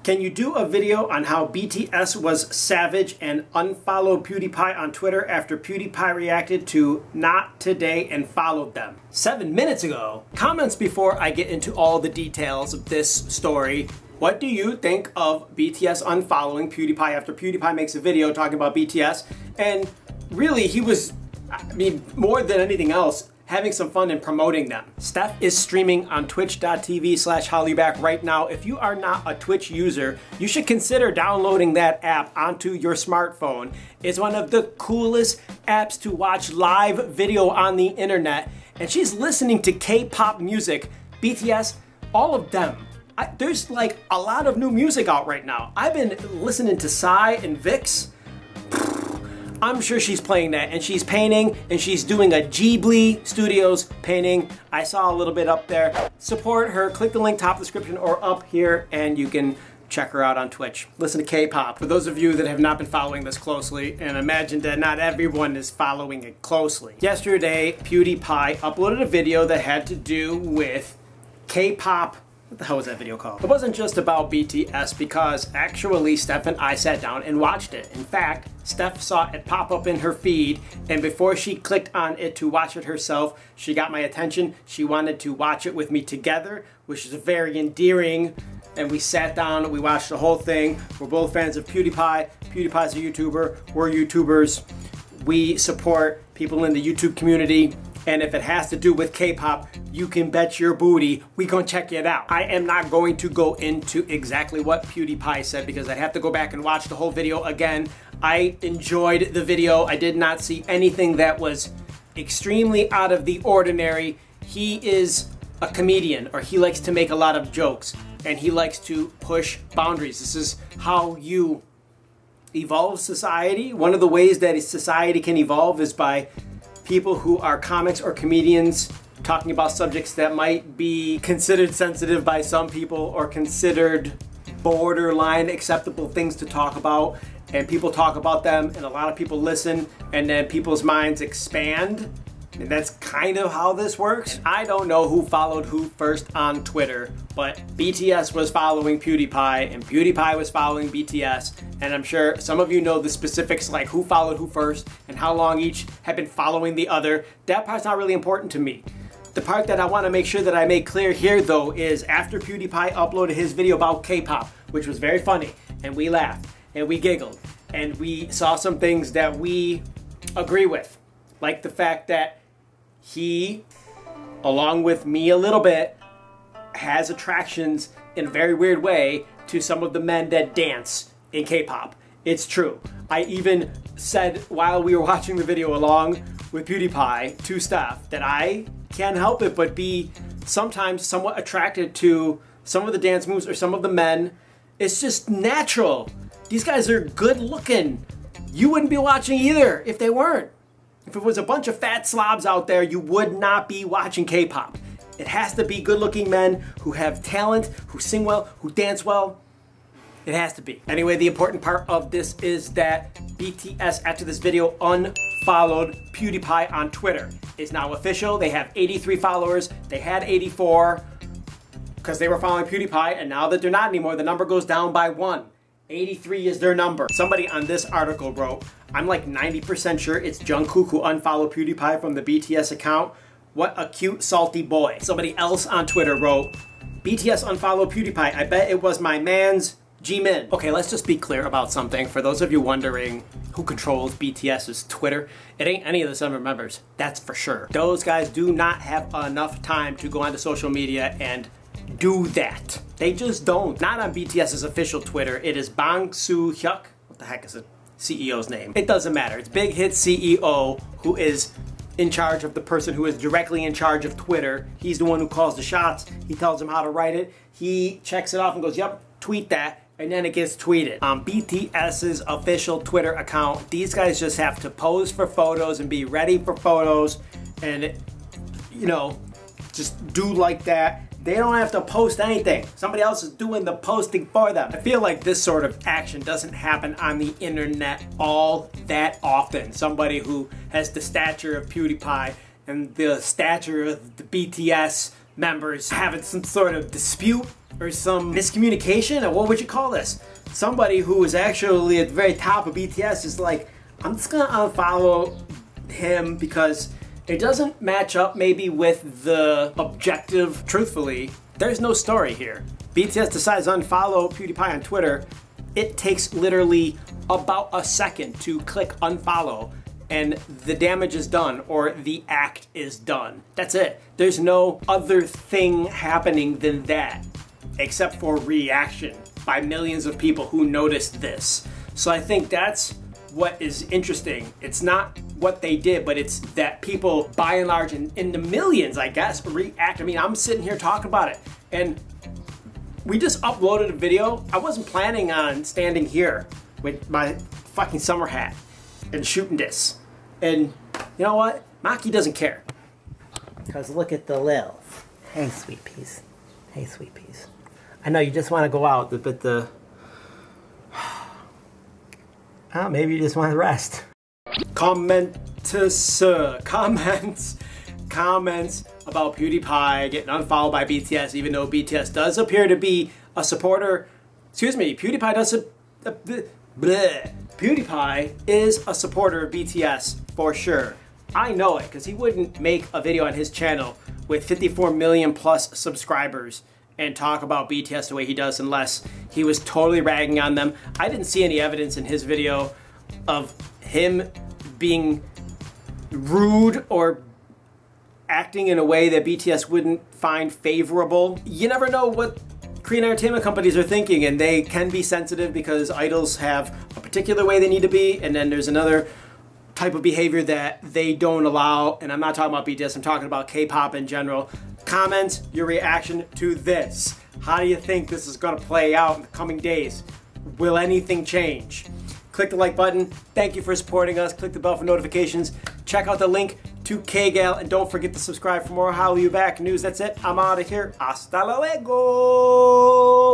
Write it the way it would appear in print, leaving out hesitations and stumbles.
Can you do a video on how BTS was savage and unfollowed PewDiePie on Twitter after PewDiePie reacted to Not Today and followed them 7 minutes ago? Comments before I get into all the details of this story. What do you think of BTS unfollowing PewDiePie after PewDiePie makes a video talking about BTS? And really, he was, more than anything else, having some fun and promoting them. Steph is streaming on twitch.tv/HallyuBack right now. If you are not a Twitch user, you should consider downloading that app onto your smartphone. It's one of the coolest apps to watch live video on the internet. And she's listening to K-pop music, BTS, all of them. There's like a lot of new music out right now. I've been listening to Psy and Vix. I'm sure she's playing that, and she's painting, and she's doing a Ghibli Studios painting. I saw a little bit up there. Support her, click the link top description or up here, and you can check her out on Twitch. Listen to K-pop. For those of you that have not been following this closely, and imagine that not everyone is following it closely. Yesterday, PewDiePie uploaded a video that had to do with K-pop. What the hell was that video called? It wasn't just about BTS because actually Steph and I sat down and watched it. In fact, Steph saw it pop up in her feed, and before she clicked on it to watch it herself, she got my attention. She wanted to watch it with me together, which is very endearing. And we sat down, we watched the whole thing. We're both fans of PewDiePie. PewDiePie's a YouTuber, we're YouTubers. We support people in the YouTube community. And if it has to do with K-pop, you can bet your booty we gonna check it out. I am not going to go into exactly what PewDiePie said because I'd have to go back and watch the whole video again. I enjoyed the video. I did not see anything that was extremely out of the ordinary. He is a comedian, or he likes to make a lot of jokes, and he likes to push boundaries. This is how you evolve society. One of the ways that society can evolve is by people who are comics or comedians talking about subjects that might be considered sensitive by some people or considered borderline acceptable things to talk about, and people talk about them and a lot of people listen, and then people's minds expand, and that's kind of how this works. I don't know who followed who first on Twitter, but BTS was following PewDiePie and PewDiePie was following BTS, and I'm sure some of you know the specifics, like who followed who first and how long each had been following the other. That part's not really important to me. The part that I want to make sure that I make clear here though is after PewDiePie uploaded his video about K-pop, which was very funny, and we laughed and we giggled and we saw some things that we agree with, like the fact that he, along with me a little bit, has attractions in a very weird way to some of the men that dance in K-pop. It's true. I even said while we were watching the video along with PewDiePie to Steph that I can't help it but be sometimes somewhat attracted to some of the dance moves or some of the men. It's just natural. These guys are good looking. You wouldn't be watching either if they weren't. If it was a bunch of fat slobs out there, you would not be watching K-pop. It has to be good-looking men who have talent, who sing well, who dance well. It has to be. Anyway, the important part of this is that BTS, after this video, unfollowed PewDiePie on Twitter. It's now official. They have 83 followers. They had 84 because they were following PewDiePie, and now that they're not anymore, the number goes down by 1. 83 is their number. Somebody on this article wrote, I'm like 90% sure it's Jungkook who unfollowed PewDiePie from the BTS account. What a cute, salty boy. Somebody else on Twitter wrote, BTS unfollowed PewDiePie. I bet it was my man's Jimin. Okay, let's just be clear about something. For those of you wondering who controls BTS's Twitter, it ain't any of the 7 members. That's for sure. Those guys do not have enough time to go onto social media and do that. They just don't. Not on BTS's official Twitter. It is Bang Soo-hyuk. What the heck is the CEO's name? It doesn't matter. It's Big Hit CEO who is in charge of the person who is directly in charge of Twitter. He's the one who calls the shots. He tells them how to write it. He checks it off and goes, yep, tweet that. And then it gets tweeted. On BTS's official Twitter account, these guys just have to pose for photos and be ready for photos and, you know, just do like that. They don't have to post anything. Somebody else is doing the posting for them. I feel like this sort of action doesn't happen on the internet all that often. Somebody who has the stature of PewDiePie and the stature of the BTS members having some sort of dispute or some miscommunication, or what would you call this? Somebody who is actually at the very top of BTS is like, I'm just gonna unfollow him because it doesn't match up maybe with the objective. Truthfully, there's no story here. BTS decides to unfollow PewDiePie on Twitter. It takes literally about a second to click unfollow and the damage is done, or the act is done. That's it. There's no other thing happening than that, except for reaction by millions of people who noticed this. So I think that's what is interesting. It's not what they did, but it's that people, by and large, in the millions, I guess, react. I mean, I'm sitting here talking about it, and we just uploaded a video. I wasn't planning on standing here with my fucking summer hat and shooting this. And you know what? Maki doesn't care. Because look at the Lil. Hey, sweet peas. Hey, sweet peas. I know you just want to go out, but the... Oh, maybe you just want to rest. Comments about PewDiePie getting unfollowed by BTS, even though BTS does appear to be a supporter. Excuse me, PewDiePie PewDiePie is a supporter of BTS for sure. I know it because he wouldn't make a video on his channel with 54 million plus subscribers and talk about BTS the way he does unless he was totally ragging on them. I didn't see any evidence in his video of him being rude or acting in a way that BTS wouldn't find favorable. You never know what Korean entertainment companies are thinking, and they can be sensitive because idols have a particular way they need to be, and then there's another type of behavior that they don't allow. And I'm not talking about BTS, I'm talking about K-pop in general. Comment your reaction to this. How do you think this is going to play out in the coming days? Will anything change? Click the like button. Thank you for supporting us. Click the bell for notifications. Check out the link to K-Gal, and don't forget to subscribe for more Hallyu Back news. That's it. I'm out of here. Hasta luego.